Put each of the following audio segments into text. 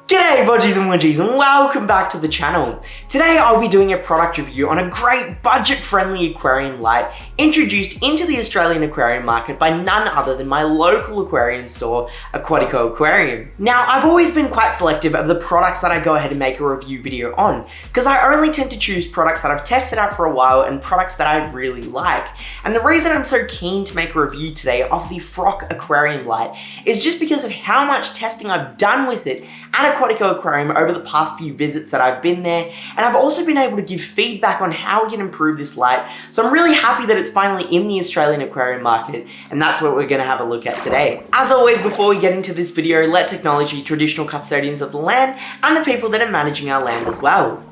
G'day budgies and wudgies and welcome back to the channel. Today I'll be doing a product review on a great budget-friendly aquarium light introduced into the Australian aquarium market by none other than my local aquarium store, Aquatico Aquarium. Now, I've always been quite selective of the products that I go ahead and make a review video on, because I only tend to choose products that I've tested out for a while and products that I really like. And the reason I'm so keen to make a review today of the FROK aquarium light is just because of how much testing I've done with it at Aquatico Aquarium over the past few visits that I've been there, and I've also been able to give feedback on how we can improve this light. So I'm really happy that it's finally in the Australian aquarium market, and that's what we're going to have a look at today. As always, before we get into this video, let's acknowledge the traditional custodians of the land and the people that are managing our land as well.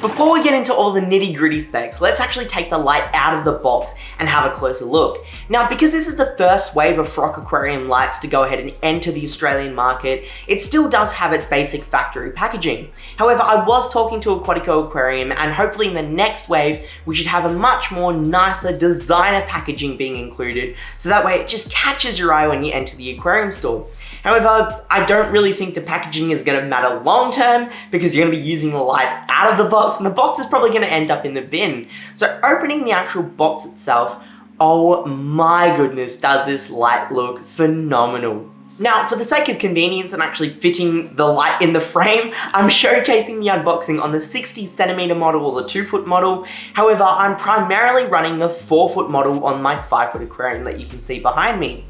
Before we get into all the nitty-gritty specs, let's actually take the light out of the box and have a closer look. Now, because this is the first wave of FROK aquarium lights to go ahead and enter the Australian market, it still does have its basic factory packaging. However, I was talking to Aquatico Aquarium, and hopefully in the next wave, we should have a much more nicer designer packaging being included, so that way it just catches your eye when you enter the aquarium store. However, I don't really think the packaging is going to matter long term, because you're going to be using the light out of the box, and the box is probably going to end up in the bin. So opening the actual box itself, oh my goodness, does this light look phenomenal. Now, for the sake of convenience and actually fitting the light in the frame, I'm showcasing the unboxing on the 60cm model or the 2-foot model. However, I'm primarily running the 4-foot model on my 5-foot aquarium that you can see behind me.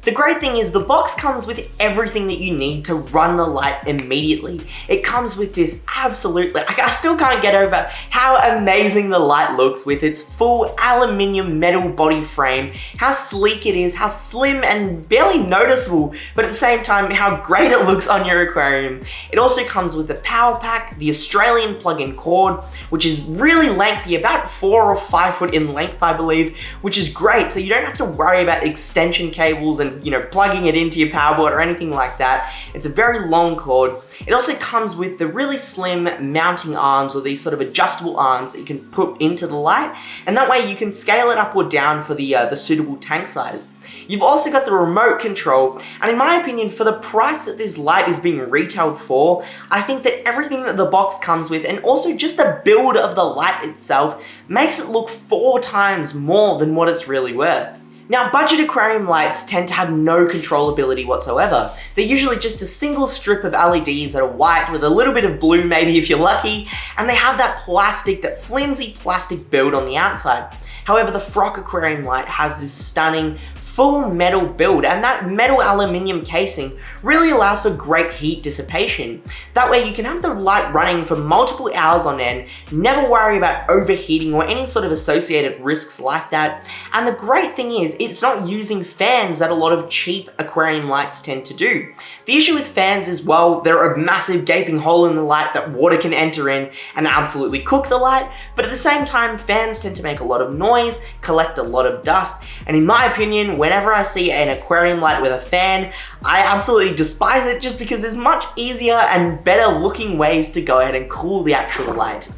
The great thing is the box comes with everything that you need to run the light immediately. It comes with this absolutely, I still can't get over how amazing the light looks with its full aluminium metal body frame, how sleek it is, how slim and barely noticeable, but at the same time, how great it looks on your aquarium. It also comes with the power pack, the Australian plug-in cord, which is really lengthy, about 4 or 5 foot in length, I believe, which is great. So you don't have to worry about extension cables and plugging it into your power board or anything like that. It's a very long cord. It also comes with the really slim mounting arms, or these sort of adjustable arms that you can put into the light, and that way you can scale it up or down for the suitable tank size. You've also got the remote control, and in my opinion, for the price that this light is being retailed for, I think that everything that the box comes with, and also just the build of the light itself, makes it look 4 times more than what it's really worth. Now, budget aquarium lights tend to have no controllability whatsoever. They're usually just a single strip of LEDs that are white with a little bit of blue maybe if you're lucky, and they have that flimsy plastic build on the outside. However, the FROK aquarium light has this stunning full metal build, and that metal aluminium casing really allows for great heat dissipation. That way you can have the light running for multiple hours on end, never worry about overheating or any sort of associated risks like that. And the great thing is, it's not using fans that a lot of cheap aquarium lights tend to do. The issue with fans is, well, they're a massive gaping hole in the light that water can enter in and absolutely cook the light, but at the same time, fans tend to make a lot of noise, collect a lot of dust, and in my opinion, whenever I see an aquarium light with a fan, I absolutely despise it, just because there's much easier and better looking ways to go ahead and cool the actual light.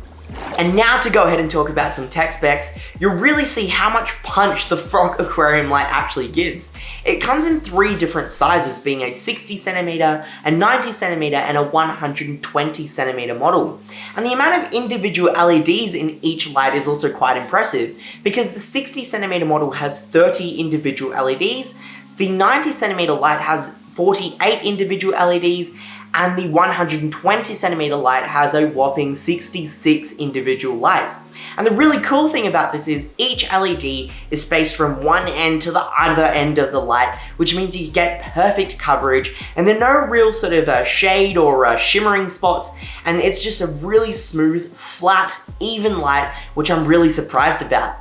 And now to go ahead and talk about some tech specs, you'll really see how much punch the FROK aquarium light actually gives. It comes in 3 different sizes, being a 60cm, a 90cm, and a 120cm model. And the amount of individual LEDs in each light is also quite impressive, because the 60cm model has 30 individual LEDs, the 90cm light has 48 individual LEDs, and the 120cm light has a whopping 66 individual lights. And the really cool thing about this is each LED is spaced from one end to the other end of the light, which means you get perfect coverage, and there are no real sort of shade or shimmering spots, and it's just a really smooth, flat, even light, which I'm really surprised about.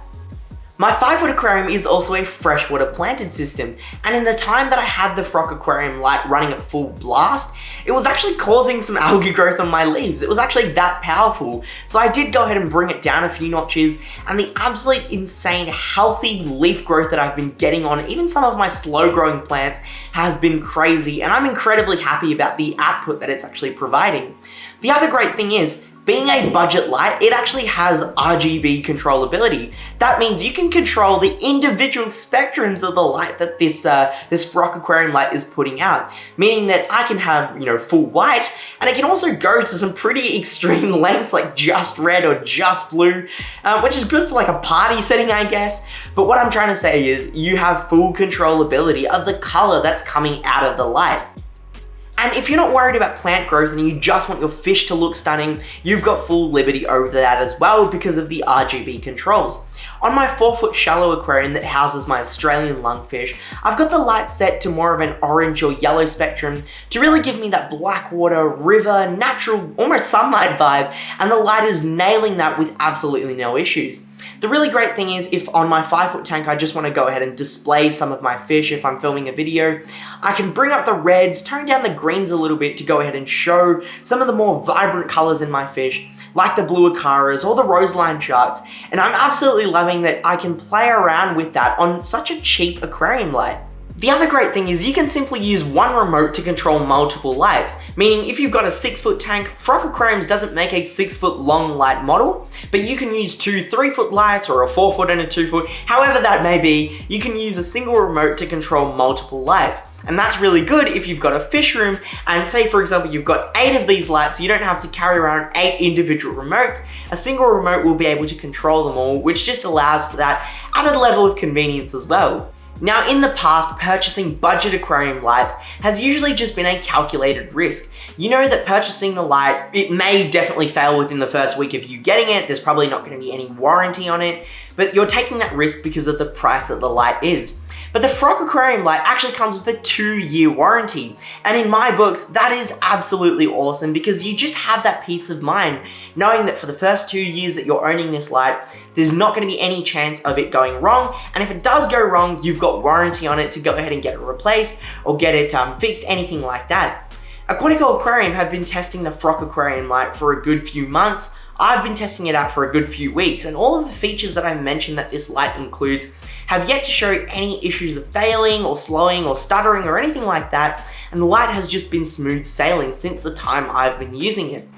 My 5-foot aquarium is also a freshwater planted system, and in the time that I had the FROK aquarium light running at full blast, it was actually causing some algae growth on my leaves. It was actually that powerful. So I did go ahead and bring it down a few notches, and the absolute insane healthy leaf growth that I've been getting on even some of my slow growing plants has been crazy, and I'm incredibly happy about the output that it's actually providing. The other great thing is, Being a budget light, it actually has RGB controllability. That means you can control the individual spectrums of the light that this FROK aquarium light is putting out, meaning that I can have, full white, and it can also go to some pretty extreme lengths like just red or just blue, which is good for like a party setting, I guess. But what I'm trying to say is you have full controllability of the color that's coming out of the light. And if you're not worried about plant growth and you just want your fish to look stunning, you've got full liberty over that as well because of the RGB controls. On my 4-foot shallow aquarium that houses my Australian lungfish, I've got the light set to more of an orange or yellow spectrum to really give me that black water, river, natural, almost sunlight vibe, and the light is nailing that with absolutely no issues. The really great thing is if on my 5-foot tank I just want to go ahead and display some of my fish if I'm filming a video, I can bring up the reds, tone down the greens a little bit to go ahead and show some of the more vibrant colors in my fish, like the blue acaras or the roseline sharks, and I'm absolutely loving that I can play around with that on such a cheap aquarium light. The other great thing is you can simply use one remote to control multiple lights, meaning if you've got a 6-foot tank, FROK Aquariums doesn't make a 6-foot long light model, but you can use 2 3-foot lights or a 4-foot and a 2-foot, however that may be, you can use a single remote to control multiple lights. And that's really good if you've got a fish room and say for example you've got 8 of these lights, you don't have to carry around 8 individual remotes. A single remote will be able to control them all, which just allows for that added level of convenience as well. Now in the past, purchasing budget aquarium lights has usually just been a calculated risk. You know that purchasing the light, it may definitely fail within the first week of you getting it, there's probably not going to be any warranty on it, but you're taking that risk because of the price that the light is. But the FROK aquarium light actually comes with a 2-year warranty. And in my books, that is absolutely awesome because you just have that peace of mind knowing that for the first 2 years that you're owning this light, there's not going to be any chance of it going wrong. And if it does go wrong, you've got warranty on it to go ahead and get it replaced or get it fixed, anything like that. Aquatico Aquarium have been testing the FROK aquarium light for a good few months. I've been testing it out for a good few weeks, and all of the features that I mentioned that this light includes have yet to show any issues of failing or slowing or stuttering or anything like that, and the light has just been smooth sailing since the time I've been using it.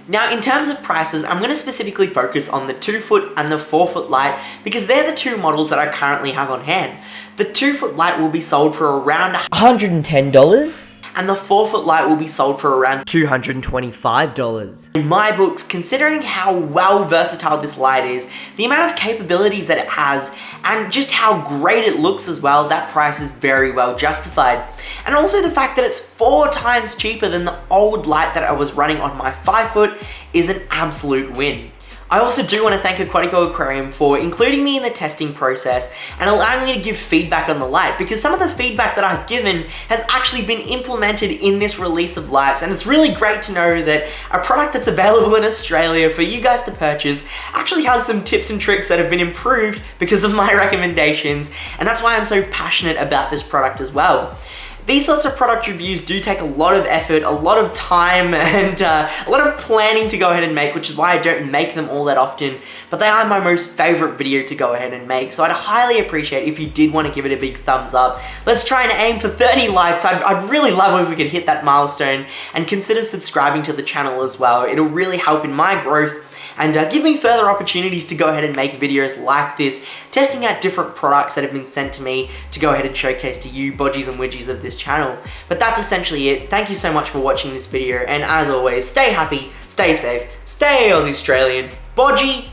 Now in terms of prices, I'm going to specifically focus on the 2-foot and the 4-foot light because they're the 2 models that I currently have on hand. The 2-foot light will be sold for around $110. And the 4-foot light will be sold for around $225. In my books, considering how well versatile this light is, the amount of capabilities that it has, and just how great it looks as well, that price is very well justified. And also the fact that it's 4 times cheaper than the old light that I was running on my 5-foot is an absolute win. I also do want to thank Aquatico Aquarium for including me in the testing process and allowing me to give feedback on the light, because some of the feedback that I've given has actually been implemented in this release of lights, and it's really great to know that a product that's available in Australia for you guys to purchase actually has some tips and tricks that have been improved because of my recommendations, and that's why I'm so passionate about this product as well. These sorts of product reviews do take a lot of effort, a lot of time, and a lot of planning to go ahead and make, which is why I don't make them all that often, but they are my most favorite video to go ahead and make, so I'd highly appreciate if you did want to give it a big thumbs up. Let's try and aim for 30 likes. I'd really love if we could hit that milestone, and consider subscribing to the channel as well. It'll really help in my growth and give me further opportunities to go ahead and make videos like this, testing out different products that have been sent to me to go ahead and showcase to you bodgies and widgies of this channel. But that's essentially it. Thank you so much for watching this video, and as always, stay happy, stay safe, stay Aussie Australian, bodgy